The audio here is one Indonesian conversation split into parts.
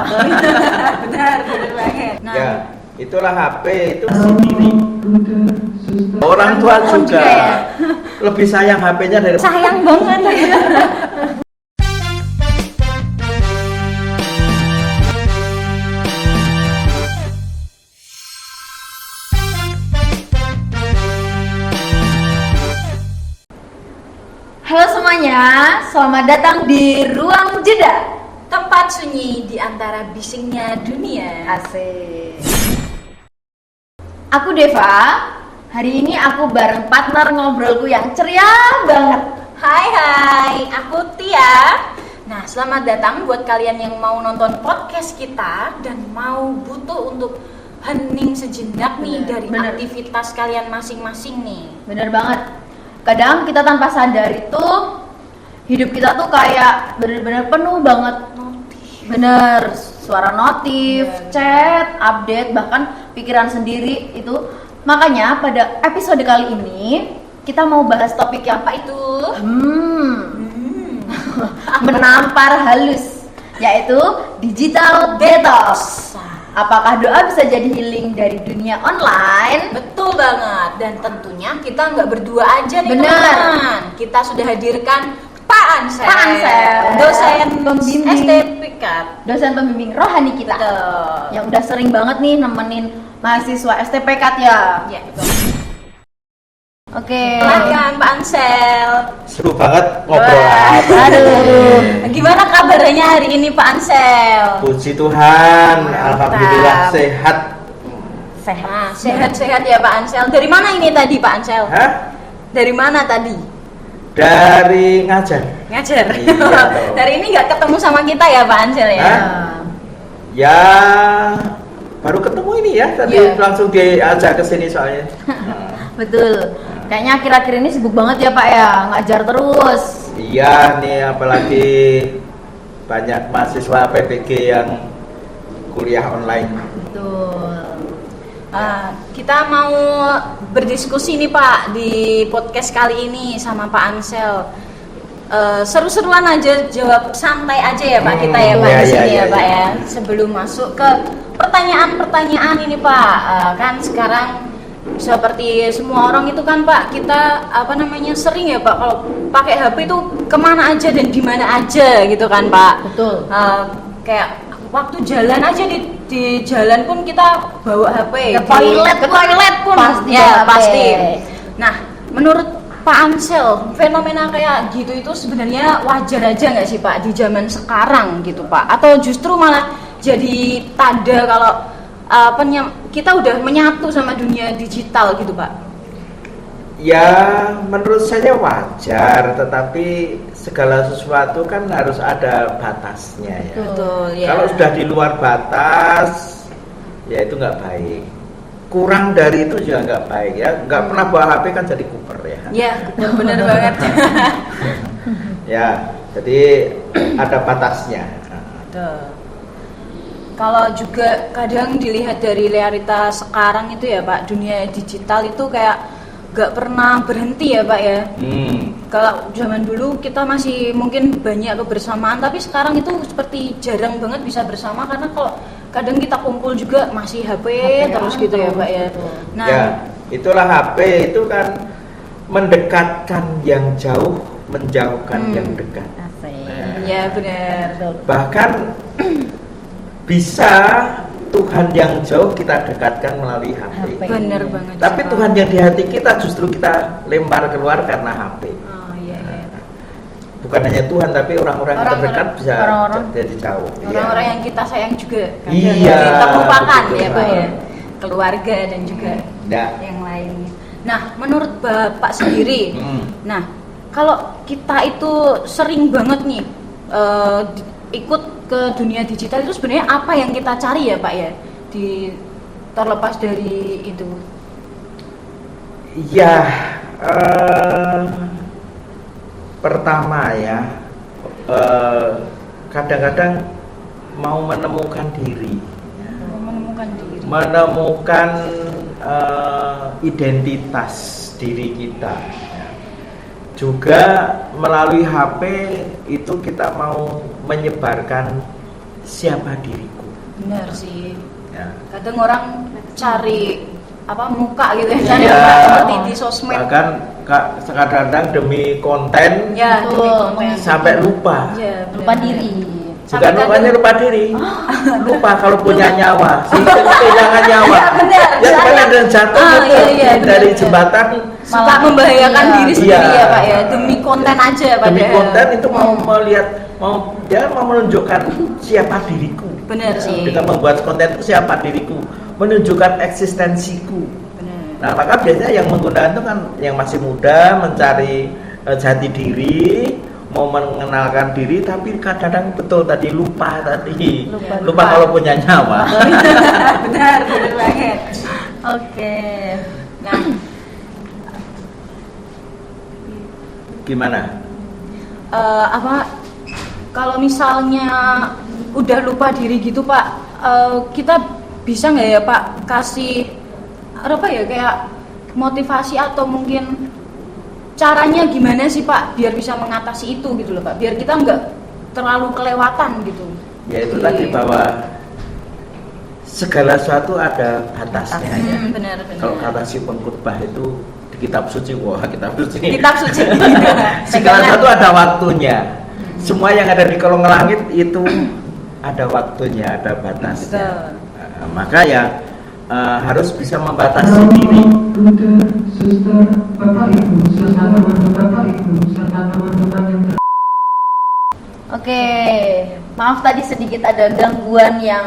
Benar banget. Nah, Ya, itulah HP itu sendiri. Orang tua juga lebih sayang HP-nya dari sayang banget. Halo semuanya, selamat datang di Ruang Jeda, tempat sunyi di antara bisingnya dunia. Asik. Aku Deva. Hari ini aku bareng partner ngobrolku yang ceria banget. Hai, aku Tia. Nah, selamat datang buat kalian yang mau nonton podcast kita dan mau butuh untuk hening sejenak nih dari aktivitas kalian masing-masing nih. Bener banget. Kadang kita tanpa sadar itu hidup kita tuh kayak bener-bener penuh banget Notif. Bener, suara notif, chat, update, bahkan pikiran sendiri itu. Makanya pada episode kali ini kita mau bahas topik yang Apa itu? menampar halus, yaitu digital detox. Apakah doa bisa jadi healing dari dunia online? Betul banget. Dan tentunya kita nggak berdua aja nih Bener. teman-teman. Kita sudah hadirkan Pak Ansel, dosen pembimbing STPK, dosen pembimbing rohani kita. Betul. Yang udah sering banget nih nemenin mahasiswa STPK ya. Ya, betul. Oke. Silakan Pak Ansel. seru banget ngobrol. Aduh. Gimana kabarnya hari ini Pak Ansel? Puji Tuhan, Mantap. alhamdulillah sehat. Nah, sehat-sehat ya Pak Ansel. Dari mana ini tadi Pak Ansel? Hah? Dari mana tadi? Dari ngajar. Ngajar. Iya, dong. Hari ini nggak ketemu sama kita ya Pak Ansel ya? Hah? Ya, baru ketemu ini ya. Tadi Iya. langsung diajak ke sini soalnya. Betul. Kayaknya akhir-akhir ini sibuk banget ya Pak ya, ngajar terus. Iya nih, apalagi banyak mahasiswa PPG yang kuliah online. Betul. Kita mau berdiskusi nih Pak di podcast kali ini sama Pak Ansel. Seru-seruan aja, jawab santai aja ya Pak kita ya Pak Iya, di sini iya, ya iya, Pak iya. ya. Sebelum masuk ke pertanyaan-pertanyaan ini Pak, kan sekarang seperti semua orang itu kan Pak, kita sering ya Pak kalau pakai HP itu kemana aja dan di mana aja gitu kan Pak. Betul. Kayak waktu jalan aja di jalan pun kita bawa HP. Ke toilet pun pasti ya bawa HP. pasti. Nah, menurut Pak Ansel, fenomena kayak gitu itu sebenarnya wajar aja nggak sih Pak di zaman sekarang gitu Pak? Atau justru malah jadi tanda kalau kita udah menyatu sama dunia digital gitu Pak? Ya, menurut saya wajar, tetapi segala sesuatu kan harus ada batasnya ya. Betul ya. Kalau sudah di luar batas, ya itu nggak baik. Kurang dari itu juga nggak baik ya. Nggak pernah bawa HP kan jadi kuper ya. Ya, benar banget. Ya, jadi ada batasnya. Betul. Kalau juga kadang dilihat dari realitas sekarang itu ya Pak, dunia digital itu kayak gak pernah berhenti ya Pak ya. Kalau zaman dulu kita masih mungkin banyak kebersamaan, tapi sekarang itu seperti jarang banget bisa bersama karena kalau kadang kita kumpul juga masih HP terus gitu ya Pak ya. Nah, Ya, itulah HP itu kan mendekatkan yang jauh, menjauhkan yang dekat. Asik. ya benar. Bahkan bisa Tuhan yang jauh kita dekatkan melalui HP. Benar banget. Tapi Tuhan yang di hati kita justru kita lempar keluar karena HP. Oh iya. Bukan hanya Tuhan, tapi orang-orang yang terdekat bisa jadi jauh. Orang-orang yang kita sayang juga kadang Iya, terlupakan betul. ya Pak ya. Keluarga dan juga Ya. yang lainnya. Nah, menurut Bapak sendiri, nah kalau kita itu sering banget nih ikut ke dunia digital itu sebenarnya apa yang kita cari ya Pak ya, terlepas dari itu? Ya, pertama ya, kadang-kadang mau menemukan diri, menemukan identitas diri kita. Juga melalui HP itu kita mau menyebarkan siapa diriku. Benar sih. Ya. Kadang orang cari muka gitu ya, Iya. seperti di sosmed. Bahkan kadang-kadang demi konten Ya, Betul. sampai lupa. Ya, Lupa diri. Bukan lupanya lupa diri, lupa kalau punya nyawa, sehingga kehilangan nyawa. Ya, benar. Ya sebenarnya ada yang jatuh itu iya, dari benar. jembatan Suka membahayakan Iya. diri sendiri Iya. ya Pak ya, demi konten aja demi padahal. konten itu mau melihat, mau menunjukkan siapa diriku. Benar sih. Kita membuat konten itu siapa diriku, menunjukkan eksistensiku. Benar. Nah, maka biasanya yang menggunakan itu kan yang masih muda, mencari jati diri, mau mengenalkan diri, tapi kadang-kadang betul tadi lupa Lupa. kalau punya nyawa. benar banget. Oke. Nah, Gimana? kalau misalnya udah lupa diri gitu Pak, kita bisa nggak ya Pak kasih kayak motivasi atau mungkin caranya gimana sih Pak biar bisa mengatasi itu gitu loh Pak, biar kita nggak terlalu kelewatan gitu. Ya itu tadi bahwa segala sesuatu ada batasnya ya. Benar. Kalau kata si pengkhotbah itu di kitab suci, kitab suci. Kitab suci. Segala sesuatu ada waktunya. Semua yang ada di kolong langit itu ada waktunya, ada batasnya. Maka ya harus bisa membatasi diri. Bunda, suster, Bapak Ibu, Bapak Ibu, serta teman-teman yang Oke, maaf tadi sedikit ada gangguan yang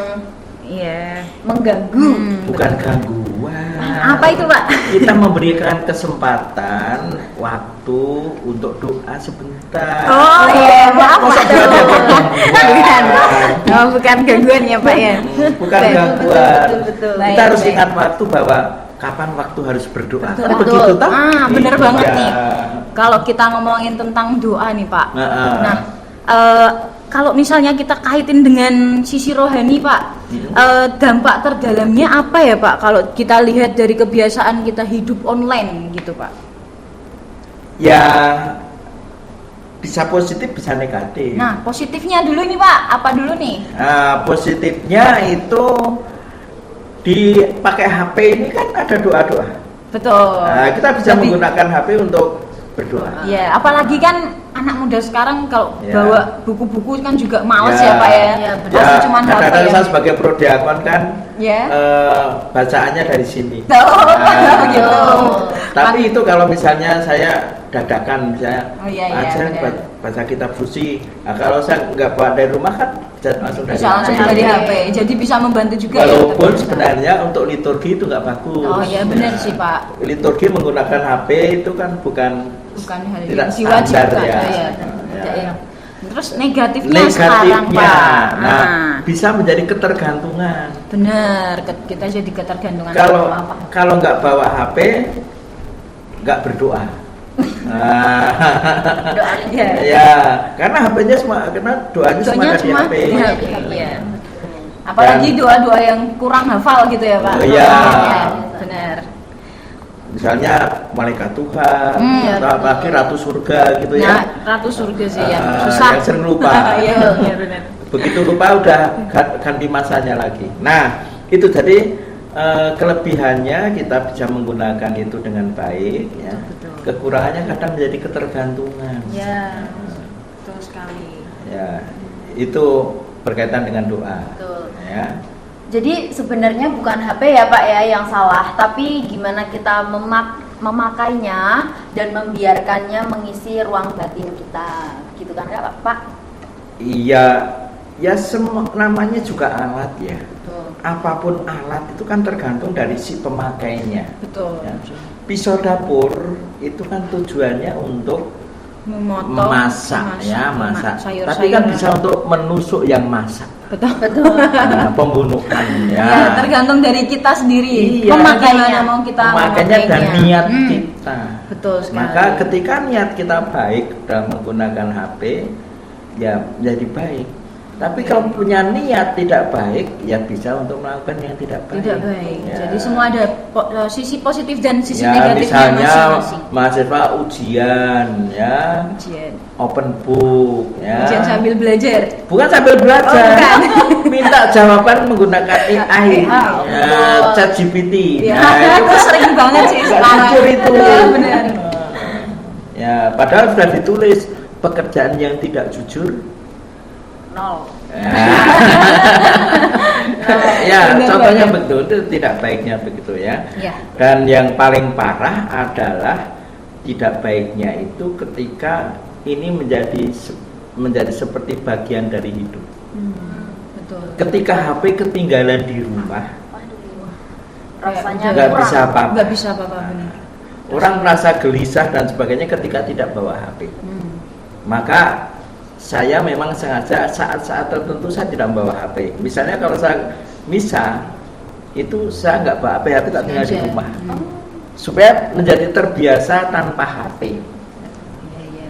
mengganggu. Bukan gangguan. Apa itu Pak? Kita memberikan kesempatan waktu untuk doa sebentar. Oh iya, maaf Masa Pak. nggak ada gangguan? Bukan gangguan ya Pak ya. Bukan gangguan. Betul. Kita harus ingat waktu bahwa kapan waktu harus berdoa. Kan Betul. begitu toh? Bener Iya. banget nih. Kalau kita ngomongin tentang doa nih Pak. Nah, kalau misalnya kita kaitin dengan sisi rohani Pak, dampak terdalamnya apa ya Pak? Kalau kita lihat dari kebiasaan kita hidup online gitu Pak. Ya bisa positif bisa negatif. Nah, positifnya dulu nih Pak, apa dulu nih? Positifnya itu dipakai HP ini kan ada doa-doa. Betul. Nah, kita bisa Jadi- menggunakan HP untuk berdoa. Ya, apalagi kan anak muda sekarang kalau Ya. bawa buku-buku kan juga males ya Pak ya. Ya, benar. Pasti cuma HP kadang-kadang ya. saya sebagai prodiakon kan Ya. bacaannya dari sini. Oh, Nah, gitu. Tapi itu kalau misalnya saya dadakan misalnya Oh, iya, aja benar. baca kitab suci. Nah, kalau saya nggak bawa dari rumah kan bisa langsung dari Bisa langsung HP. dari HP. Jadi bisa membantu juga Walaupun ya. sebenarnya untuk liturgi itu nggak bagus. Oh iya benar Nah, sih Pak. Liturgi menggunakan HP itu kan bukan Hal tidak yang diwajibkan standar ya. ya. Ya. Terus negatifnya sekarang Negatifnya, Pak. nah, bisa menjadi ketergantungan. Benar, kita jadi ketergantungan Kalau sama apa? kalau nggak bawa HP, nggak berdoa. Nah, Ya. ya, karena HP-nya semua, karena doanya semua ada di Cuma HP. di HP, ya. Apalagi doa-doa yang kurang hafal gitu ya Pak. Oh, iya. Ya, benar. Misalnya malaikat Tuhan, Iya. atau apalagi ratu surga gitu Nah, ya. ratu surga sih ya. Ah, Susah. yang sering lupa. Iya, benar. Begitu lupa udah ganti masanya lagi. Nah, itu jadi kelebihannya kita bisa menggunakan itu dengan baik ya. Betul. Kekurangannya kadang menjadi ketergantungan. Ya, betul sekali. Ya, itu berkaitan dengan doa. Betul. Ya. Jadi sebenarnya bukan HP ya Pak ya yang salah, tapi gimana kita memakainya dan membiarkannya mengisi ruang batin kita, gitu kan ya Pak? Iya, ya semua namanya juga alat ya. Betul. Apapun alat itu kan tergantung dari si pemakainya. Betul. Ya. Pisau dapur itu kan tujuannya untuk Memotong, masak ya, masak. sayur-sayuran. Tapi kan bisa untuk menusuk yang masak. Betul. Nah, pembunuhan ya. Ya, tergantung dari kita sendiri. Iya. Pemakaiannya mau kita Makanya dan memakainya. niat kita. Betul sekali. Maka ketika niat kita baik dalam menggunakan HP, ya menjadi baik. Tapi kalau punya niat tidak baik, ya bisa untuk melakukan yang tidak baik. Tidak baik. Ya. Jadi semua ada sisi positif dan sisi ya, negatifnya misalnya masing-masing. mahasiswa ujian, ya, Ujian. open book, ya. Ujian sambil belajar. Bukan sambil belajar, bukan. minta jawaban menggunakan AI, betul. ChatGPT. Ya, Nah, itu sering banget sih nggak sekarang. jujur itu. Benar. Ya, padahal sudah ditulis pekerjaan yang tidak jujur. Nol. Ya, Benar, contohnya benar. betul itu tidak baiknya begitu ya. Ya. Dan yang paling parah adalah tidak baiknya itu ketika ini menjadi seperti bagian dari hidup. Betul. Ketika HP ketinggalan di rumah, Rasanya nggak kurang. bisa apa-apa. Nggak bisa apa-apa, benar. Orang merasa gelisah dan sebagainya ketika tidak bawa HP. Maka saya memang sengaja saat-saat tertentu saya tidak membawa HP. Misalnya kalau saya misa itu saya nggak bawa HP tak tinggal di rumah, supaya menjadi terbiasa tanpa HP. Iya,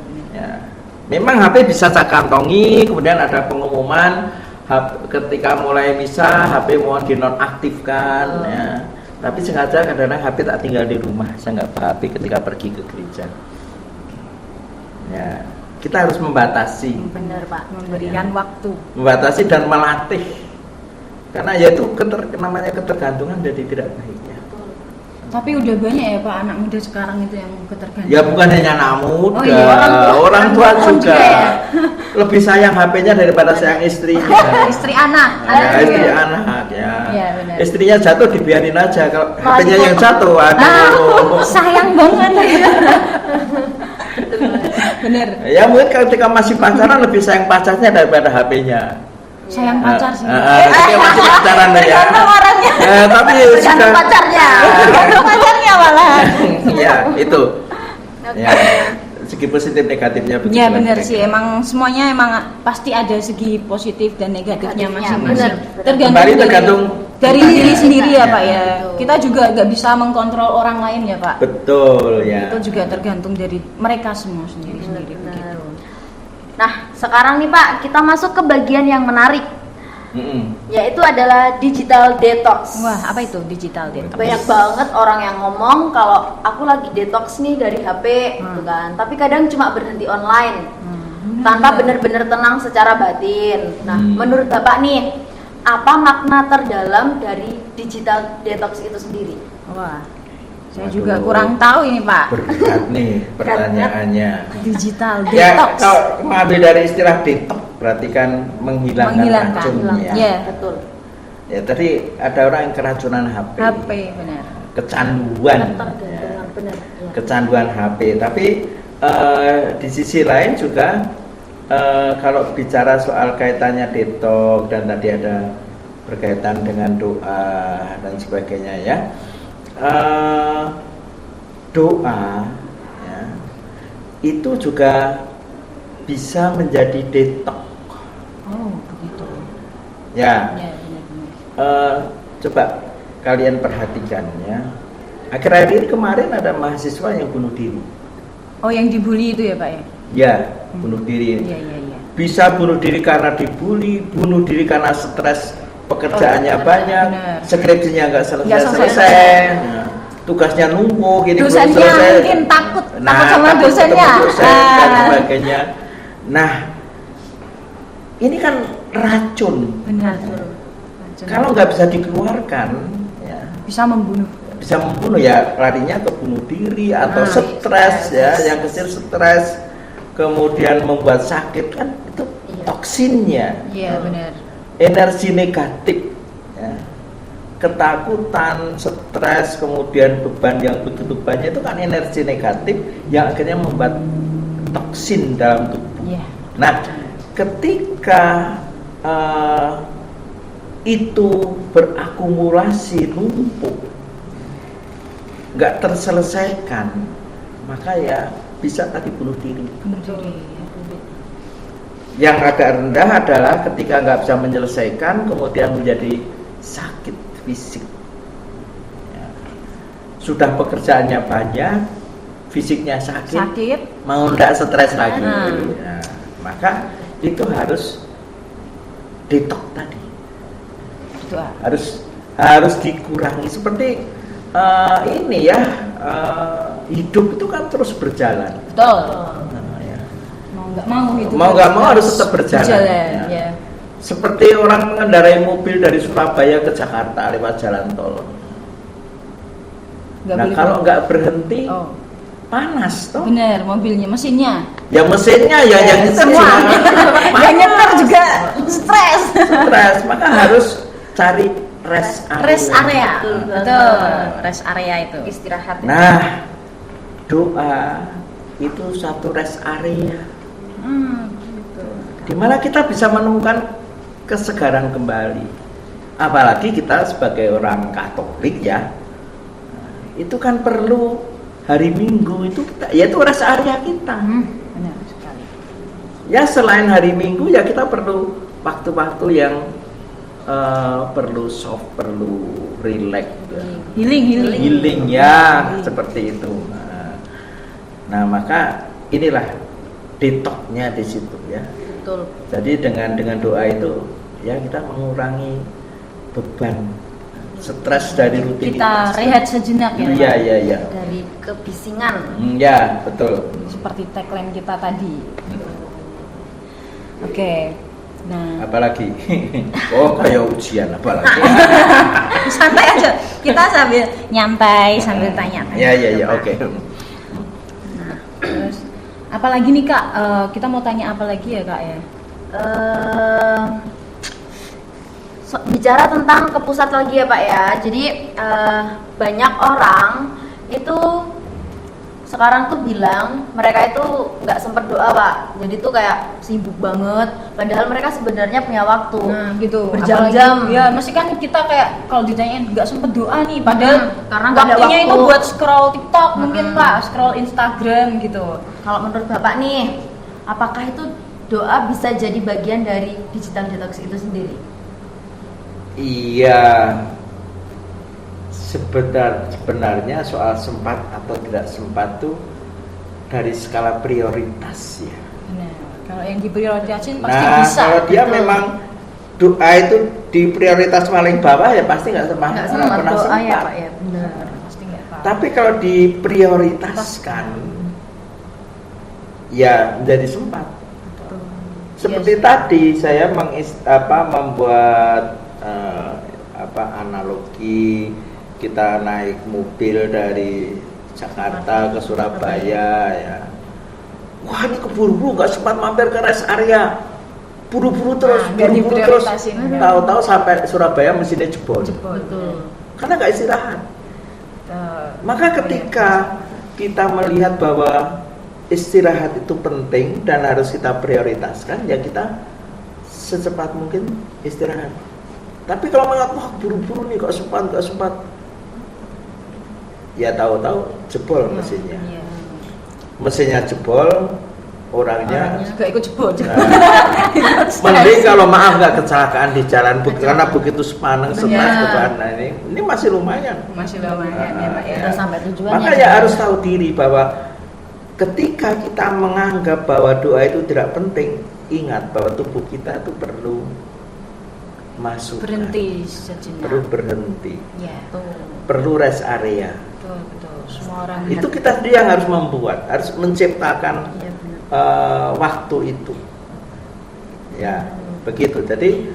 benar. Ya. Memang HP bisa saya kantongi, kemudian ada pengumuman ketika mulai misa HP mohon dinonaktifkan. Ya. Tapi sengaja kadang-kadang HP tak tinggal di rumah, saya nggak bawa HP ketika pergi ke gereja. Ya. Kita harus membatasi. Bener Pak. Memberikan waktu. Membatasi dan melatih, karena ya itu namanya ketergantungan jadi tidak baiknya. Tapi udah banyak ya Pak anak muda sekarang itu yang ketergantungan. Ya bukan hanya anak muda, Oh iya, orang tua juga ya. lebih sayang HP-nya daripada sayang istrinya. Istri anak. Ya, istri anak ya. Iya, benar. Istrinya jatuh dibiarin aja, kalau Malah HP-nya yang jatuh, aduh. Sayang banget. Bener. Ya mungkin ketika masih pacaran lebih sayang pacarnya daripada HP-nya. Sayang pacar sih. Ketika masih pacaran ya. Tergantung orangnya. Tapi Tergantung sudah pacarnya. Tergantung pacarnya malah. ya itu. Ya, segi positif negatifnya begitu. Ya benar kira-kira. sih, emang semuanya emang pasti ada segi positif dan negatifnya Negatifnya, masing-masing. benar. Kembali tergantung dari kitanya. diri sendiri ya Ya. Pak ya. Betul. Kita juga nggak bisa mengkontrol orang lain ya Pak. Betul ya. Itu juga tergantung dari mereka semua sendiri-sendiri Benar. begitu. Nah, sekarang nih Pak, kita masuk ke bagian yang menarik, yaitu adalah digital detox. Wah, apa itu digital detox? Banyak banget orang yang ngomong kalau aku lagi detox nih dari HP gitu kan. Tapi kadang cuma berhenti online tanpa benar-benar tenang secara batin. Nah, menurut Bapak nih, apa makna terdalam dari digital detox itu sendiri? Wah, saya Waduh. juga kurang tahu ini Pak. Berat nih pertanyaannya. Digital Ya, detox. kalau mengambil dari istilah detox berarti kan menghilangkan racun ya. Ya. Betul. Ya tadi ada orang yang keracunan HP, HP benar. kecanduan, Ketergantungan, benar. Ya. kecanduan HP. Tapi di sisi lain juga kalau bicara soal kaitannya detox dan tadi ada berkaitan dengan doa dan sebagainya ya. Doa ya, itu juga bisa menjadi detox. Oh, begitu. Ya, Ya, benar-benar. coba kalian perhatikan ya. Akhir-akhir ini kemarin ada mahasiswa yang bunuh diri. Oh, yang dibully itu ya Pak ya? Ya, bunuh diri. Iya, iya, iya. Bisa bunuh diri karena dibully, bunuh diri karena stres pekerjaannya banyak, benar. skripsinya nggak Nggak selesai, nah, tugasnya numpuk, ini belum Dosennya selesai. mungkin takut sama takut dosennya. ketemu dosen dan Ah. sebagainya. Nah, ini kan racun. Benar. Kalau nggak bisa dikeluarkan, ya, Bisa membunuh. bisa membunuh ya, larinya ke bunuh diri atau Nah, stres ya, yang kecil stres, kemudian membuat sakit kan itu toksinnya. Iya, benar. Energi negatif ya. Ketakutan, stres, kemudian beban yang begitu banyak itu kan energi negatif yang akhirnya membuat toksin dalam tubuh. Iya. Nah, ketika itu berakumulasi numpuk, nggak terselesaikan, maka ya bisa tadi bunuh diri. Bunuh diri. Yang agak rendah adalah ketika nggak bisa menyelesaikan, kemudian menjadi sakit fisik. Ya. Sudah pekerjaannya banyak, fisiknya sakit. mau nggak stres lagi. Nah. Ya, maka itu harus detox tadi. Doa. Harus dikurangi seperti ini ya, hidup itu kan terus berjalan. Betul. Ya. Mau nggak mau harus tetap berjalan. Ya. Seperti orang mengendarai mobil dari Surabaya ke Jakarta lewat jalan tol. Kalau nggak berhenti, panas toh. Bener, mobilnya, mesinnya. Ya mesinnya ya yang nyetir semua. Yang nyetir juga stres. Maka harus cari rest area. Betul, rest area itu. Istirahat. Nah, doa itu satu rest area. Gitu. Dimana kita bisa menemukan kesegaran kembali. Apalagi kita sebagai orang Katolik ya, itu kan perlu hari Minggu itu kita, yaitu rest area kita. Benar sekali. Ya selain hari Minggu ya kita perlu waktu-waktu yang perlu soft, perlu relax, healing ya, seperti itu. Nah maka inilah detoxnya di situ ya. Betul. Jadi dengan doa itu ya kita mengurangi beban, stres dari rutinitas. Kita rehat sejenak ya. Iya. Dari kebisingan. Ya betul. Seperti tagline kita tadi. Oke. Nah, Apalagi? Oh kayak ujian apalagi? santai aja. Kita sambil nyantai sambil tanya-tanya. Ya, oke. Nah, terus apalagi nih Kak? Kita mau tanya apa lagi ya Kak ya? Bicara tentang ke pusat lagi ya Pak ya. Jadi banyak orang itu sekarang tuh bilang mereka itu nggak sempat doa Pak. Jadi tuh kayak sibuk banget. Padahal mereka sebenarnya punya waktu. Nah gitu. Berjam-jam. Ya masih kan kita kayak kalau ditanyain nggak sempet doa nih. Padahal karena nggak ada waktunya waktu. itu buat scroll TikTok mungkin Pak, scroll Instagram gitu. Kalau menurut Bapak nih, apakah itu doa bisa jadi bagian dari digital detox itu sendiri? Iya. Sebenarnya soal sempat atau tidak sempat tuh dari skala prioritas ya. Nah, kalau yang diprioritasin pasti Nah, bisa. kalau dia betul. memang doa itu di prioritas paling bawah ya pasti nggak pernah doa sempat. ya Pak ya, benar. Pasti nggak apa. Tapi kalau diprioritaskan, ya menjadi sempat. Seperti tadi saya membuat analogi kita naik mobil dari Jakarta ke Surabaya ya. Wah ini keburu-buru nggak sempat mampir ke rest area. Buru-buru terus, tahu-tahu sampai Surabaya mesinnya jebol. Betul. Karena nggak istirahat. Maka ketika kita melihat bahwa istirahat itu penting dan harus kita prioritaskan, ya kita secepat mungkin istirahat. Tapi kalau melihat wah buru-buru nih nggak sempat, ya tahu-tahu jebol mesinnya. Mesinnya jebol, orangnya juga ikut jebol. Mending kalau maaf nggak kecelakaan di jalan karena begitu sepaneng stres beban. Nah ini masih lumayan. Ya Pak ya. Udah sampai tujuannya. Maka ya harus tahu diri bahwa ketika kita menganggap bahwa doa itu tidak penting, ingat bahwa tubuh kita itu perlu masuk. Berhenti sejenak. Perlu berhenti. Ya. Perlu rest area. Betul. Semua orang Itu kita sendiri yang harus membuat, harus menciptakan waktu itu. Ya, begitu. Jadi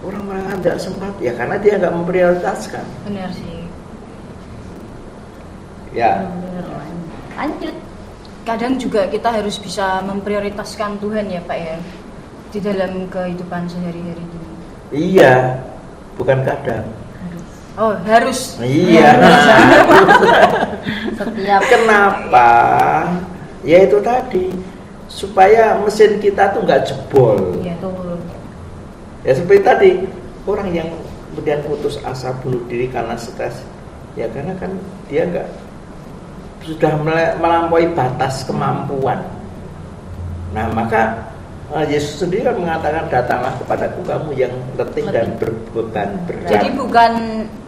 orang-orang tidak sempat ya karena dia nggak memprioritaskan. Benar sih. Ya. Lanjut. Kadang juga kita harus bisa memprioritaskan Tuhan ya Pak ya di dalam kehidupan sehari-hari ini. Iya, bukan kadang. Oh harus. Iya. Setiap Kenapa? Ya itu tadi supaya mesin kita tuh nggak jebol. Iya tuh. Ya seperti tadi orang yang kemudian putus asa bunuh diri karena stres, ya karena kan dia nggak sudah melampaui batas kemampuan. Nah maka Yesus sendiri kan mengatakan datanglah kepadaku kamu yang letih dan berbeban berat. Jadi bukan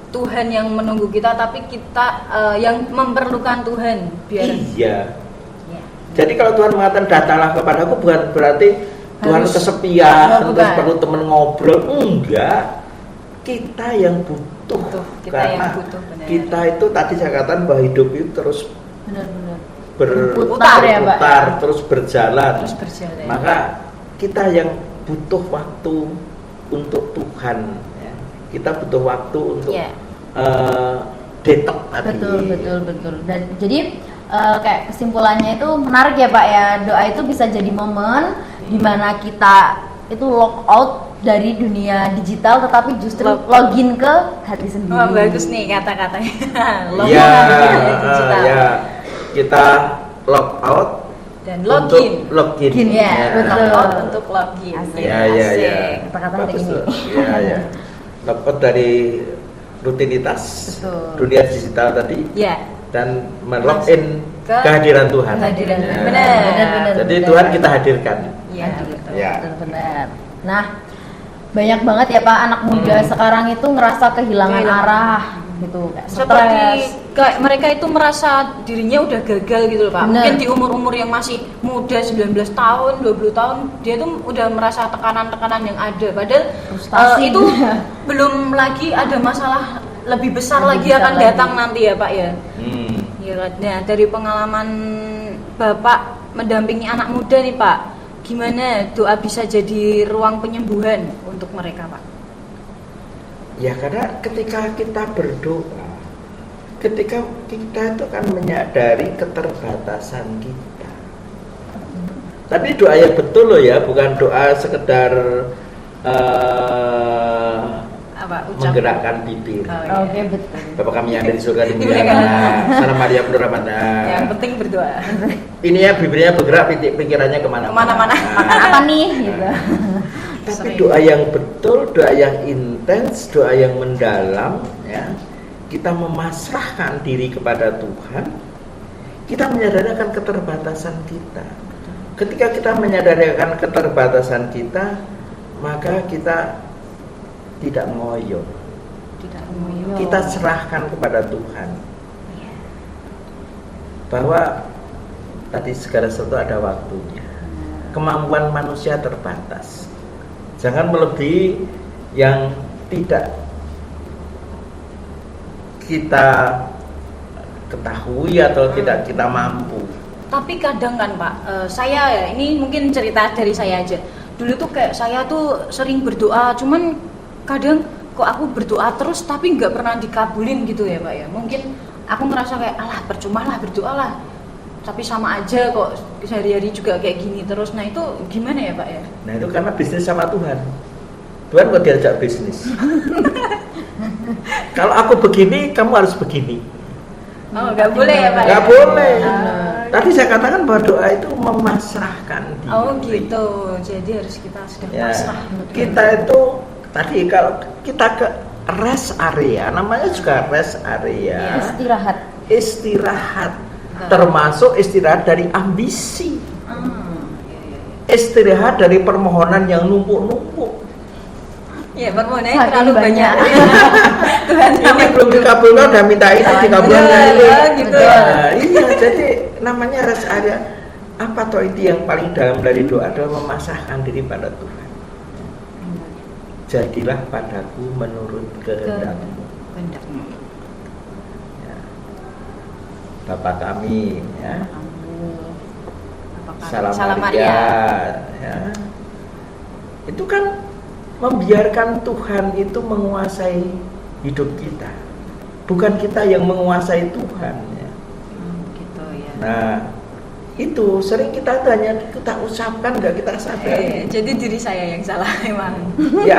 Tuhan yang menunggu kita, tapi kita yang memerlukan Tuhan. Biar. Iya. Jadi kalau Tuhan mengatakan datanglah kepadaku bukan berarti Tuhan Harus- kesepian, bukan. terus perlu temen ngobrol. Enggak. Kita yang butuh. Betul, kita Karena yang butuh, benar. kita itu tadi saya katakan bahwa hidup itu terus Benar-benar. Berputar ya, Mbak. berputar, terus berjalan. Terus berjalan. Maka kita yang butuh waktu untuk Tuhan. Ya. Kita butuh waktu untuk Iya. detox tadi. Betul. Dan jadi kayak kesimpulannya itu menarik ya Pak ya. Doa itu bisa jadi momen di mana kita itu lock out dari dunia digital tetapi justru login ke hati sendiri. Oh, bagus nih kata-katanya. Iya, Login digital. ya. Kita log out Dan untuk login. login. Login, ya, betul. Log out untuk login. Asik. Ya. Asik. Kata-kata hari Bagus ini. tuh. Ya. Log out dari rutinitas Betul. dunia digital tadi Ya. dan melogin Ke kehadiran Tuhan. kehadiran Ya. Tuhan. Benar. Jadi Tuhan kita hadirkan. Iya, betul. Ya. Benar. Nah, banyak banget ya Pak anak muda sekarang itu ngerasa kehilangan Kehilangan. arah gitu, kayak Seperti stres. kayak mereka itu merasa dirinya udah gagal gitu loh Pak. Bener. Mungkin di umur-umur yang masih muda 19 tahun, 20 tahun dia tuh udah merasa tekanan-tekanan yang ada. Padahal Frustasi. itu belum lagi ada masalah lebih besar Lebih lagi besar akan lagi. datang nanti ya Pak ya. Ya, nah, dari pengalaman Bapak mendampingi anak muda nih Pak, gimana doa bisa jadi ruang penyembuhan untuk mereka Pak? Ya karena ketika kita berdoa, ketika kita itu kan menyadari keterbatasan kita. Tapi doa yang betul loh ya, bukan doa sekedar Apa menggerakkan bibir. Oh, iya. Oke, betul. Bapak kami yang ada di surga Dimuliakan. dimuliakan. Salam Maria penuh rahmat. Yang penting berdoa. Ini ya bibirnya bergerak, pikirannya kemana-mana. Kemana-mana. Makan apa nih gitu. Tapi Sering. doa yang betul, doa yang intens, doa yang mendalam, ya, kita memasrahkan diri kepada Tuhan. Kita menyadari akan keterbatasan kita. Ketika kita menyadari akan keterbatasan kita, maka kita tidak ngoyo. Tidak ngoyo. Kita serahkan kepada Tuhan. Bahwa tadi segala sesuatu ada waktunya. Kemampuan manusia terbatas. Jangan melebihi yang tidak kita ketahui atau tidak kita mampu. Tapi kadang kan Pak, saya ya, ini mungkin cerita dari saya aja. Dulu tuh kayak saya tuh sering berdoa, cuman kadang kok aku berdoa terus tapi nggak pernah dikabulin gitu ya Pak ya. Mungkin aku ngerasa kayak alah percuma lah berdoa lah, tapi sama aja kok sehari-hari juga kayak gini terus. Nah itu gimana ya Pak ya? Nah itu karena bisnis sama Tuhan. Tuhan kok diajak bisnis. Kalau aku begini, kamu harus begini. Oh nggak boleh ya Pak? Nggak ya? boleh. Ah. Tadi saya katakan bahwa doa itu memasrahkan diri. Oh gitu, jadi harus kita sudah Ya, pasrah. kita itu tadi kalau kita ke rest area, namanya juga rest area. Istirahat. Istirahat, termasuk istirahat dari ambisi, Iya. istirahat dari permohonan yang numpuk-numpuk. Ya permohonannya Saking terlalu banyak. banyak. Tuhan Ini belum dikabulkan, udah minta ini dikabulkan Betul, ini. gitu. Nah, iya, jadi namanya rest area. Apa toh itu yang paling dalam dari doa adalah memasrahkan diri pada Tuhan. Jadilah padaku menurut kehendakmu. Kehendakmu. Ya. Bapa kami, ya. Apakah Salam Maria. Ya. Itu kan membiarkan Tuhan itu menguasai hidup kita, bukan kita yang menguasai Tuhan. Ya. Gitu ya. Nah, itu sering kita itu hanya kita ucapkan, nggak kita sadari. Jadi diri saya yang salah emang. Ya,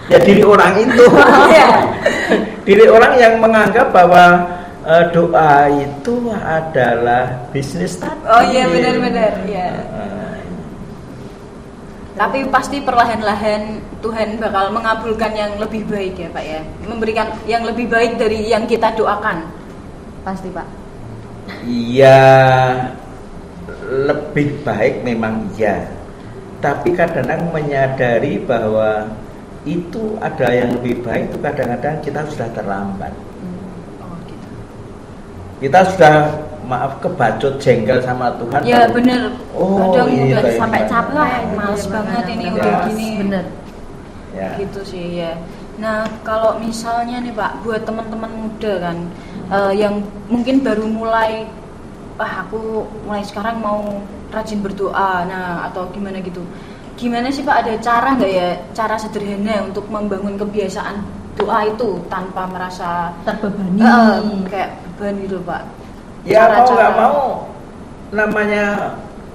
ya diri orang itu, Ya. diri orang yang menganggap bahwa doa itu adalah bisnis tadi. Oh iya benar-benar ya. Nah, Tapi pasti perlahan-lahan Tuhan bakal mengabulkan yang lebih baik ya Pak ya. Memberikan yang lebih baik dari yang kita doakan. Pasti Pak. iya, lebih baik memang iya. Tapi kadang-kadang menyadari bahwa itu ada yang lebih baik itu kadang-kadang kita sudah terlambat. Oh gitu. Kita sudah maaf kebacut jengkel sama Tuhan. Ya bener. Oh, Kadang iya, udah iya. sampai capek, Iya, males bener banget banget. ini Ya. udah gini. Bener. Ya. Gitu sih ya. Nah kalau misalnya nih Pak, buat teman-teman muda kan yang mungkin baru mulai, aku mulai sekarang mau rajin berdoa, nah atau gimana gitu. Gimana sih Pak, ada cara nggak ya, cara sederhana untuk membangun kebiasaan doa itu tanpa merasa Terbebani. kayak beban gitu Pak? Ya mau Cara-cara- nggak mau namanya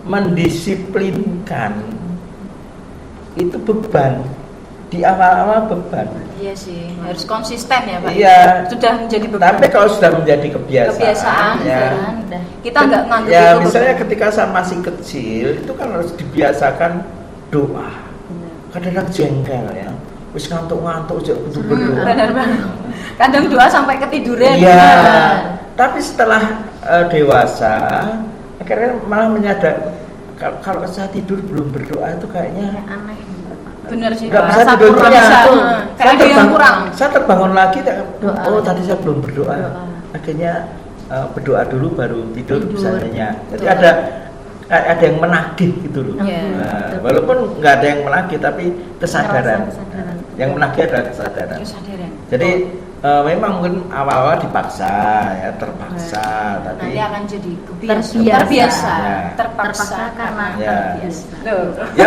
mendisiplinkan itu beban, di awal-awal beban. Iya sih, harus konsisten ya Pak. Iya. Sudah menjadi beban. Tapi kalau sudah menjadi kebiasaan, Kebiasaan, ya, Udah. kita nggak nganggap ya itu misalnya beban. ketika saya masih kecil itu kan harus dibiasakan doa. Kadang-kadang jengkel ya, wis ngantuk-ngantuk aja kudu berdoa. Benar banget. Kadang doa sampai ketiduran. Iya. Benar. Tapi setelah dewasa, akhirnya malah menyadar kalau saya tidur belum berdoa itu kayaknya Aneh. Benar sih. nggak Pak. bisa Rasa tidur kurang ya. bisa. Saya Kayak ada yang terbangun- kurang. Saya terbangun lagi, Doa. oh tadi saya belum berdoa. Doa. Akhirnya berdoa dulu baru tidur Tidur. misalnya. Jadi Betul. ada yang menagih gitu loh. Iya. Nah, walaupun nggak ada yang menagih tapi kesadaran. Kesadaran. Yang menagih adalah kesadaran. Kesadaran. Jadi memang mungkin awal-awal dipaksa ya, terpaksa, tapi Nanti akan jadi Terbiasa. terbiasa, Ya. Terpaksa karena Ya. terbiasa. Loh. ya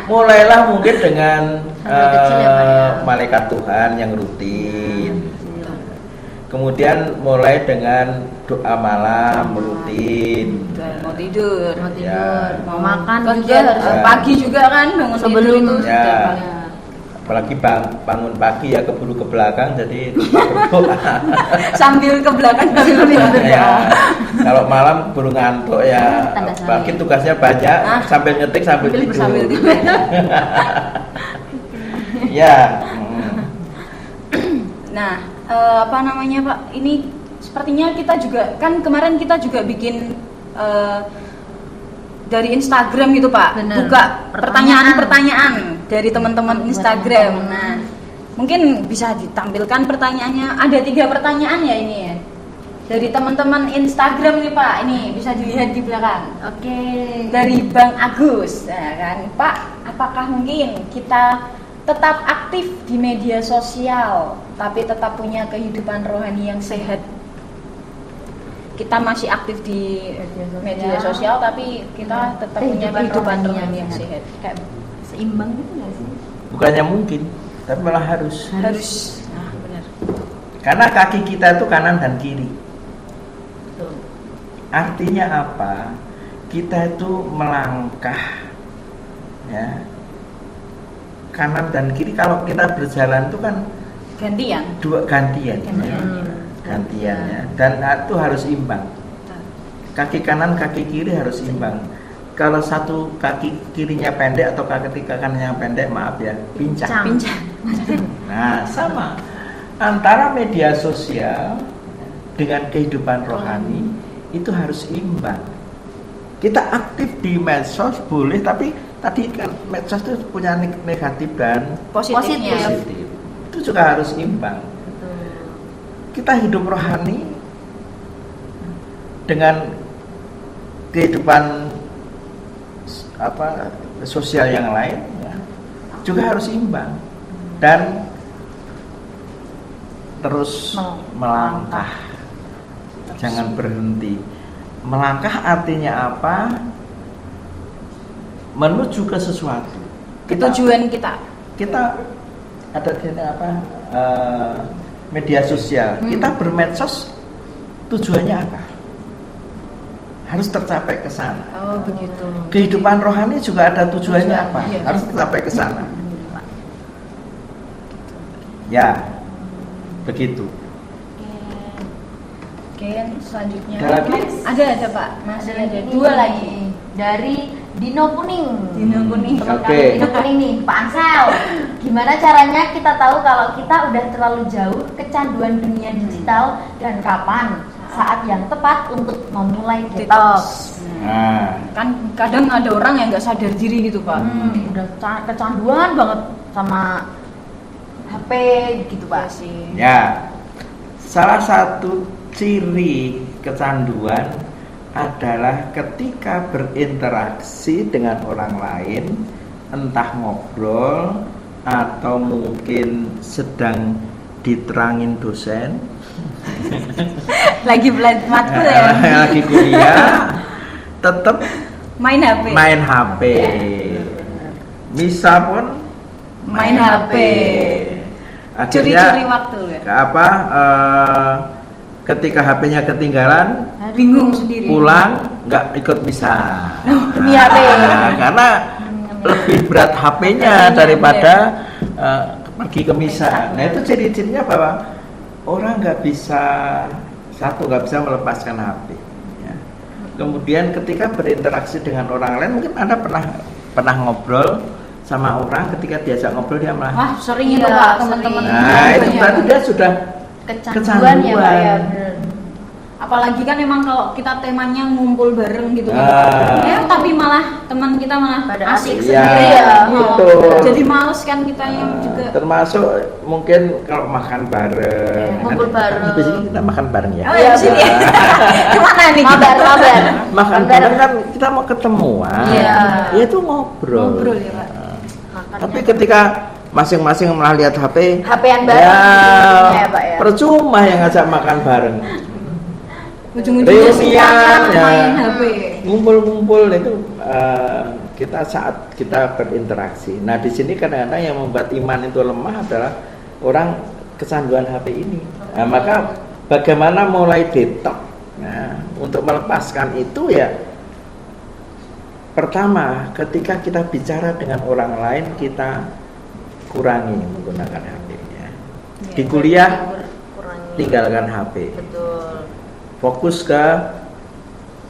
mulailah mungkin dengan Sambil kecil ya, Pak, ya. malaikat Tuhan yang rutin. Kemudian mulai dengan doa malam rutin. Mau tidur, Mau tidur, Ya. mau makan Kan juga dia harus Ya. pagi juga kan bangun sebelum tidur itu Ya. sudah paling- Apalagi bangun pagi ya keburu ke belakang jadi lupa berdoa. sambil ke belakang sambil berdoa. Ya, kalau malam baru ngantuk ya, Tanda apalagi salib. tugasnya banyak, Ah. sambil ngetik sambil Sambil tidur. sambil tidur. Ya, Nah, apa namanya Pak? Ini sepertinya kita juga kan kemarin kita juga bikin dari Instagram gitu Pak, Bener. buka Pertanyaan. pertanyaan dari teman-teman Buat Instagram. teman-teman. Nah, mungkin bisa ditampilkan pertanyaannya. Ada 3 pertanyaan ya ini ya. Dari teman-teman Instagram nih Pak, ini bisa dilihat di belakang. Oke. Dari Bang Agus, nah, kan Pak, apakah mungkin kita tetap aktif di media sosial tapi tetap punya kehidupan rohani yang sehat? Kita masih aktif di media sosial tapi kita tetap punya kehidupan rohani yang sehat. Kayak Seimbang gitu nggak sih? bukannya mungkin, tapi malah harus. harus. Nah, benar. Karena kaki kita itu kanan dan kiri. Tuh. Artinya apa? Kita itu melangkah, ya, kanan dan kiri. Kalau kita berjalan itu kan Gantian. gantian, Gantian. ya. Dan itu harus imbang. Kaki kanan, kaki kiri harus imbang. Kalau satu kaki kirinya pendek atau kaki kanannya pendek, maaf ya, pincang. Pincang. Nah, sama antara media sosial dengan kehidupan rohani itu harus imbang. Kita aktif di medsos boleh, tapi tadi kan medsos itu punya negatif dan Positifnya. positif. Itu juga harus imbang. Kita hidup rohani dengan kehidupan sosial yang lain ya, juga harus imbang dan terus melangkah. Jangan berhenti. Melangkah artinya apa? Menuju ke sesuatu. Tujuan kita. Kita ada media sosial. Kita bermedsos tujuannya apa? Harus tercapai ke sana. Oh, begitu. Kehidupan rohani juga ada tujuannya Tujuan, apa? iya. Harus tercapai ke sana. Ya, begitu. Oke, selanjutnya. Ada lagi? Ada Pak. Masih ada ini 2 lagi. dari Dino Kuning. Dino Kuning. Teman Oke. kami Dino Kuning nih, Pak Ansel. Gimana caranya kita tahu kalau kita udah terlalu jauh kecanduan dunia digital dan kapan saat yang tepat untuk memulai detox? Nah, Kan kadang ada orang yang nggak sadar diri gitu Pak. Udah kecanduan banget sama HP gitu Pak Pak. sih. ya, salah satu ciri kecanduan adalah ketika berinteraksi dengan orang lain, entah ngobrol atau mungkin sedang diterangin dosen, Lagi belajar matkul ya. lagi kuliah, tetap Main HP. main HP. Misa pun Main HP. Akhirnya Curi-curi waktu ya. ketika HP-nya ketinggalan, Bingung sendiri. pulang nggak ikut misa. demi HP. Karena lebih berat HP-nya daripada pergi ke misa. Nah itu ciri-cirinya bahwa orang nggak bisa bisa melepaskan HP. Ya. Kemudian ketika berinteraksi dengan orang lain, mungkin Anda pernah ngobrol sama orang, ketika diajak ngobrol dia malah. Wah, sering itu Iya, Pak, sering. teman-teman. Nah itu berarti dia sudah Kecanduan ya Pak ya, bener. Apalagi kan emang kalau kita temanya ngumpul bareng gitu kan. Ah. Tapi malah teman kita malah Pada asik Iya, sendiri ya. betul. Jadi males kan kita yang juga. Termasuk mungkin kalau makan bareng, Ngumpul bareng. Habis ini kita makan bareng ya. Oh ya, di sini. Kemana nih? Mabar. Makan bareng kan kita mau ketemuan, Iya. ya itu ngobrol. Ngobrol ya, Pak. Makan. Tapi ketika masing-masing malah lihat HP, HP-an bareng ujung-ujungnya ya Pak ya. percuma yang ngajak makan bareng. Ujung-ujungnya Reunian, ya. main HP. Ngumpul-ngumpul itu saat kita berinteraksi. Nah di sini kadang-kadang yang membuat iman itu lemah adalah orang kecanduan HP ini. Nah, maka bagaimana mulai detox? Nah, untuk melepaskan itu ya, pertama ketika kita bicara dengan orang lain kita kurangi menggunakan HP ya. Di kuliah Kurangi. tinggalkan HP. Betul. Fokus ke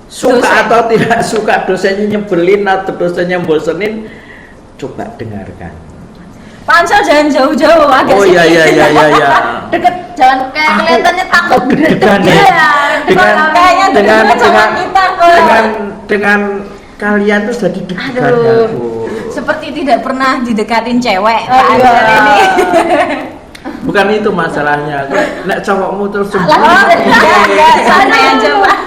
suka Dosen. atau tidak suka dosennya nyebelin atau dosennya bosenin, coba dengarkan. Pansel jangan jauh-jauh agak Oh iya iya iya iya iya. Deket, jangan kayak Aku kelihatannya takut deg-degan Iya, ya. Kayaknya dengan sama kita kok. dengan kalian tuh jadi deg-degan Aduh. aku. Seperti tidak pernah didekatin cewek Oh, Pak iya. Ansel ini. Bukan itu masalahnya. Nek cowokmu terus Enggak, santai aja Pak.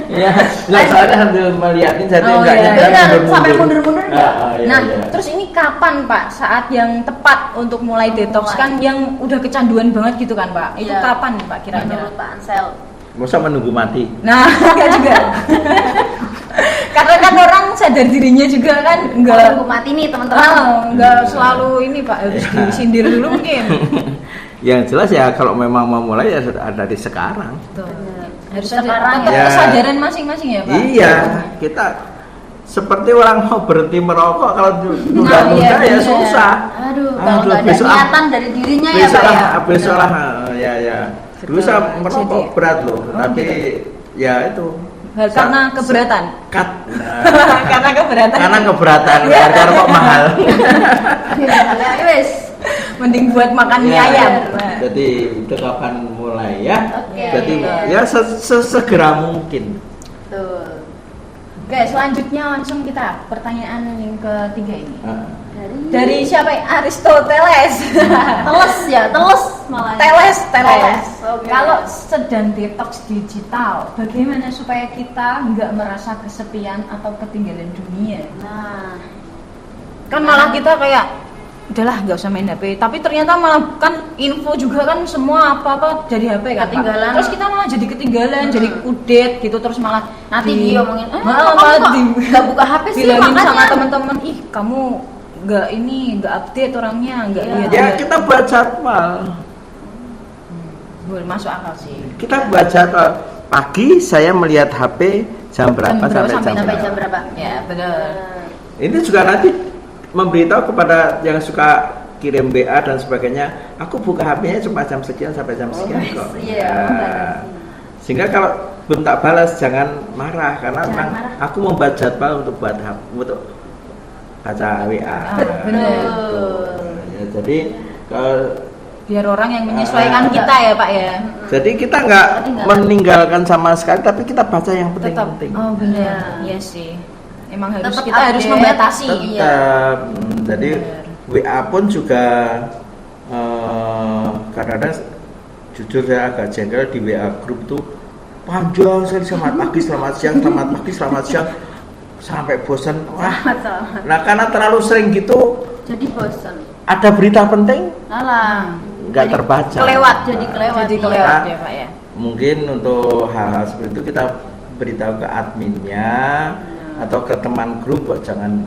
Ya, nggak soalnya sambil melihatin jadi Oh, enggak iya. nyadar Benar, sampai mundur-mundur Ah, enggak? iya, Nah, iya. terus ini kapan Pak saat yang tepat untuk mulai detox kan yang udah kecanduan banget gitu kan Pak? Itu Iya. kapan nih Pak kira-kira? Menurut Pak Ansel. Masa menunggu mati? Nah, enggak juga. Karena kan orang sadar dirinya juga kan enggak Tunggu mati nih teman-teman. enggak selalu ini Pak harus disindir dulu mungkin. Yang jelas ya kalau memang mau mulai ya sudah ada di sekarang. Harus Sekarang ada tetap ya. kesadaran masing-masing ya Pak. Iya, kita seperti orang mau berhenti merokok kalau tunda-tunda iya, ya iya. susah. Aduh, kalau nggak ada besok ah, niatan dari dirinya ya besok Pak ya. lah, besok lah, ya ya. Dulu saya Betul. merokok Jadi- berat loh, Oh, tapi ya itu. Karena keberatan. Cut. Karena keberatan. Karena keberatan, harga rokok mahal. Ya wes. Mending buat makan mie Ya, ayam. Jadi itu kapan mulai ya? Oke. Jadi ya sesegera mungkin. Tuh. Oke, selanjutnya langsung kita pertanyaan yang ketiga ini. Ah. Dari siapa? Aristoteles. Teles malah. Teles. Oke. Kalau sedang detox digital, bagaimana supaya kita nggak merasa kesepian atau ketinggalan dunia? Nah, Kan malah kita kayak udahlah nggak usah main HP, tapi ternyata malah kan info juga kan semua apa-apa jadi HP kan Pak? Ketinggalan. Terus kita malah jadi ketinggalan, jadi kudet gitu, terus malah nanti diomongin, malah kamu kok nggak buka HP sih bilangin sama makanya. teman-teman, ih kamu nggak update orangnya, nggak Iya. lihat. Ya kita buat jadwal. Boleh masuk akal sih. Kita buat jadwal. Pagi saya melihat HP jam berapa sampai jam Sampai berapa. jam berapa? Ya benar. Ini juga nanti memberitahu kepada yang suka kirim BA dan sebagainya. Aku buka HP-nya cuma jam sekian sampai jam sekian kok. Iya. Nah, sehingga kalau belum tak balas jangan marah karena Jangan memang marah. aku membuat jadwal untuk untuk baca WA. benar. Ya, jadi kalau Biar orang yang menyesuaikan kita ya Pak ya. jadi kita nggak Tapi nggak- meninggalkan sama sekali, tapi kita baca yang Tetap. penting-penting. Oh benar. Iya. Iya sih. Emang harus Tetap kita harus update. membatasi. Iya. Tetap. Jadi Benar. WA pun juga kadang-kadang jujur saya agak jengkel di WA grup tuh panjang sekali, selamat pagi, selamat siang, selamat pagi, selamat siang, sampai bosan. Wah, nah karena terlalu sering gitu, jadi bosan. ada berita penting Alah, nggak terbaca. Kelewat, jadi kelewat. Jadi iya. kelewat ya Pak ya. Mungkin untuk hal-hal seperti itu kita beritahu ke adminnya atau ke teman grup, jangan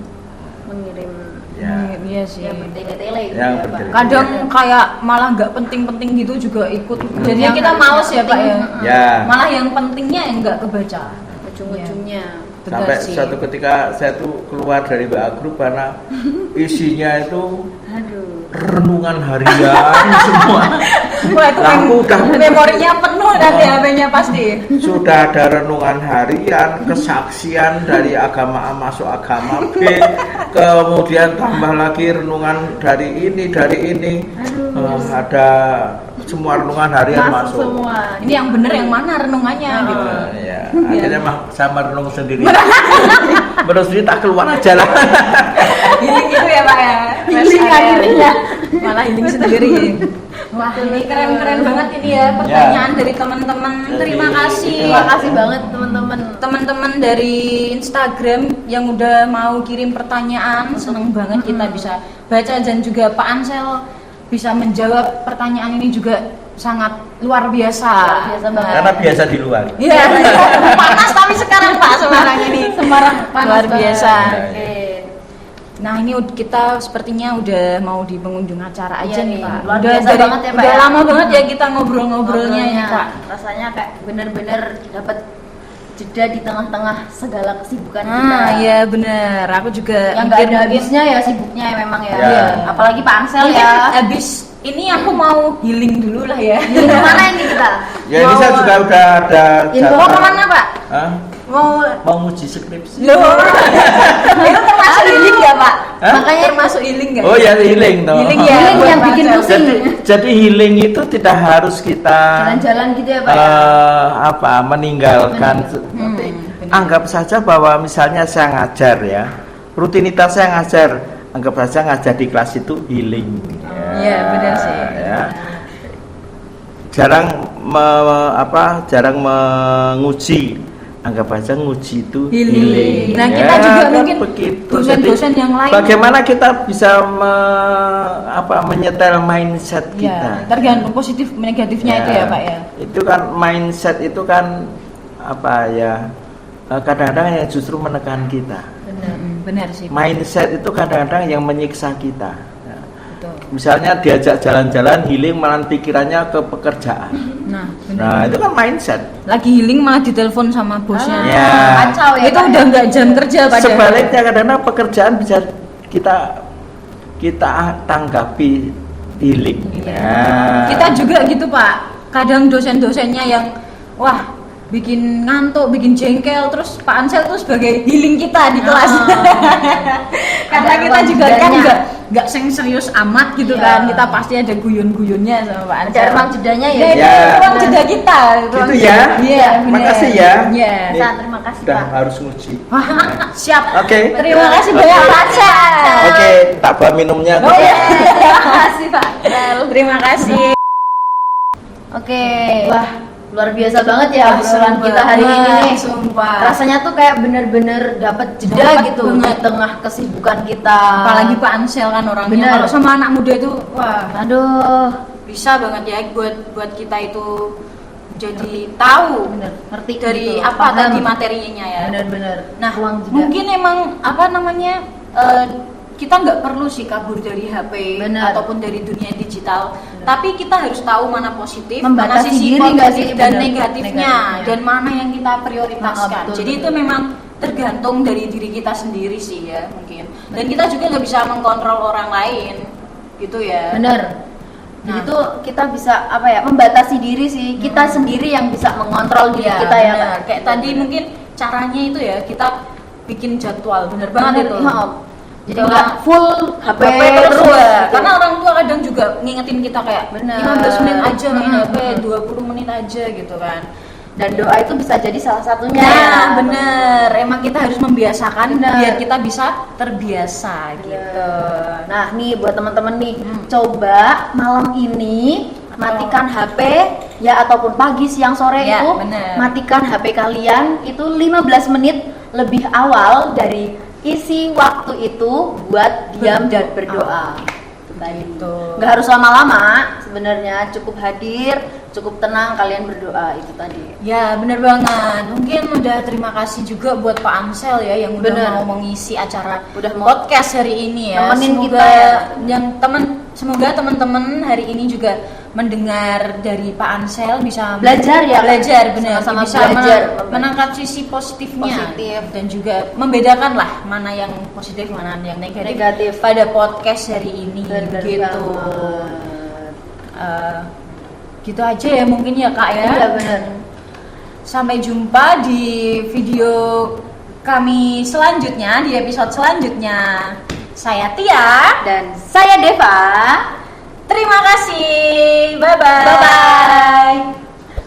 Mengirim ya Iya sih. yang bertele-tele gitu Yang ya, Pak. bertele. Kadang kayak malah nggak penting-penting gitu juga ikut. Jadi Yang kita harusnya males ya Pak ya. penting, ya. Malah yang pentingnya yang nggak kebaca. Ujung-ujungnya. Benar Sampai sih. suatu ketika saya tuh keluar dari WA grup karena isinya itu Aduh. renungan harian semua. Wah itu Lah, aku udah memorinya penuh nanti HP-nya pasti. sudah ada renungan harian, kesaksian dari agama A masuk agama B, kemudian tambah lagi renungan dari ini. Ada semua renungan harian masuk. semua. Ini yang bener yang mana renungannya gitu. Ya, akhirnya mah sama renung sendiri. Menurut sendiri tak keluar aja lah. Healing gitu ya Pak ya. Healing akhirnya. Malah healing sendiri. Wah ini keren-keren banget ini ya pertanyaan dari teman-teman. Terima kasih. Terima kasih banget teman-teman. Teman-teman dari Instagram yang udah mau kirim pertanyaan, seneng banget kita bisa baca, dan juga Pak Ansel bisa menjawab pertanyaan ini juga sangat luar biasa. Luar biasa banget. Karena biasa di luar. Iya, panas tapi sekarang Pak Semarang ini. Semarang panas Luar banget. biasa. Oke. Nah ini kita sepertinya udah mau di pengunjung acara aja Iya nih nih, Pak. luar Udah biasa banget ya, Pak, Udah ya. lama banget ya kita ngobrol-ngobrolnya ini Pak. Rasanya kayak bener-bener dapat jeda di tengah-tengah segala kesibukan kita. Nah iya bener, aku juga Yang nggak mikir ada habisnya ya sibuknya ya memang ya. Ya. Apalagi Pak Ansel mungkin ya. habis ini aku mau healing dulu lah ya. Di mana ini kita? Ya ini saya juga udah ada Info Mau jadwal. kemana Pak? Hah? Mau Mau nguji skripsi. loh? Itu termasuk healing ya Pak? Hah? Makanya termasuk healing nggak? Oh ya healing toh. Healing ya. Healing buat yang Pak bikin Ansel. pusing. Jadi healing itu tidak harus kita Jalan-jalan gitu ya Pak ya. meninggalkan. Anggap saja bahwa misalnya saya ngajar ya, rutinitas saya ngajar, anggap saja ngajar di kelas itu healing. Iya, benar sih. Ya. Jarang menguji, anggap aja nguji itu healing. Nah kita Ya, juga kan mungkin begitu. dosen-dosen Jadi, yang lain. bagaimana kita bisa menyetel mindset Ya, kita? tergantung positif negatifnya itu ya Pak ya. Itu kan mindset itu kan kadang-kadang yang justru menekan kita. Benar sih. Mindset itu kadang-kadang yang menyiksa kita. Ya. Betul. Misalnya diajak jalan-jalan healing malah pikirannya ke pekerjaan. Nah, benar. Nah itu kan mindset. Lagi healing malah ditelepon sama bosnya. Ya. Kacau ya. Itu Pak, udah ya. nggak jam kerja padahal. Sebaliknya kadang-kadang pekerjaan bisa kita tanggapi healing. Ya. Kita juga gitu Pak. Kadang dosen-dosennya yang wah bikin ngantuk, bikin jengkel, terus Pak Ansel tuh sebagai healing kita di kelas. Karena Ada kita ruang juga kan jedanya. nggak serius amat gitu Iya. kan. Kita pasti ada guyon-guyonnya sama Pak Ansel. Ada ruang jedanya ya. Ya, itu Ya. ruang jeda kita. Gitu ya. Iya, benar. Makasih ya. Iya. Nih, Sa, terima kasih, udah Pak. harus nguji. Wah, siap. Oke. Terima kasih banyak Pak Ansel. Oke, tak bawa minumnya. Oh iya. Terima kasih Pak. Terima kasih. Oke. Wah, luar biasa banget ya obrolan Sumpah. kita hari ini nih. Sumpah. Rasanya tuh kayak bener-bener dapat jeda Dapet gitu banget. di tengah kesibukan kita. Apalagi Pak Ansel kan orangnya. Benar. Kalau sama anak muda itu wah Aduh, bisa banget ya buat kita itu jadi tahu bener ngerti dari gitu, apa paham. tadi materinya ya. Bener-bener. Nah, ruang jeda. mungkin emang apa namanya kita nggak perlu sih kabur dari HP Benar. ataupun dari dunia digital, tapi kita harus tahu mana positif, Membatasi mana sisi diri nggak positif sih? dan Benar. negatifnya, dan mana yang kita prioritaskan. Betul, Jadi betul. itu memang tergantung dari diri kita sendiri sih ya mungkin. Dan kita juga nggak bisa mengkontrol orang lain, gitu ya. Bener. Jadi Nah. tuh kita bisa apa ya, membatasi diri sih. Kita sendiri yang bisa mengontrol diri Iya, kita ya. benar. Kak. Kayak tadi mungkin caranya itu ya kita bikin jadwal, bener banget Bener, itu. iya. Jadi Jangan nggak full HP, terus terus. ya. gitu. Karena orang tua kadang juga ngingetin kita kayak Bener. 15 menit aja main HP, Hmm. 20 menit aja gitu kan. Dan doa itu bisa jadi salah satunya. Nah, ya. bener. Emang kita harus membiasakan Bener. biar kita bisa terbiasa gitu. Nah, nih buat teman-teman nih, Hmm. coba malam ini matikan HP, ya ataupun pagi, siang, sore Ya, itu bener. matikan HP kalian itu 15 menit lebih awal dari isi waktu itu buat diam dan berdoa. Gitu. Nggak harus lama-lama sebenarnya, cukup hadir, cukup tenang kalian berdoa itu tadi. Ya benar banget. Mungkin udah terima kasih juga buat Pak Amsel ya yang udah Bener. mau mengisi acara Udah mau podcast hari ini ya. nemenin Semoga kita ya. semoga teman-teman hari ini juga mendengar dari Pak Ansel bisa Belajar ya, belajar benar, sama-sama bisa belajar. menangkap sisi positifnya Positif. dan juga membedakan lah mana yang positif mana yang negatif, Negatif. pada podcast hari ini. Bener Gitu. banget. Gitu aja ya mungkin ya Kak ya. Iya benar. Sampai jumpa di video kami selanjutnya, di episode selanjutnya. Saya Tia Dan saya Deva. Terima kasih. Bye-bye. Bye-bye.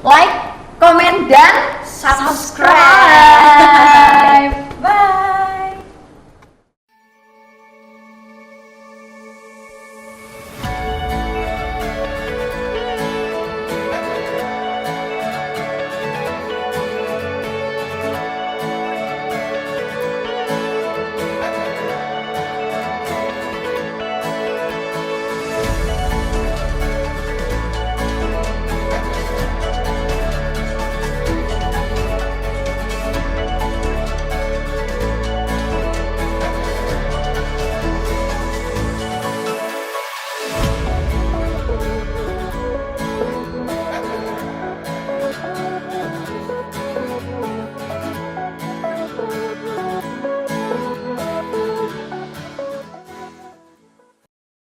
Like, komen, dan Subscribe. subscribe.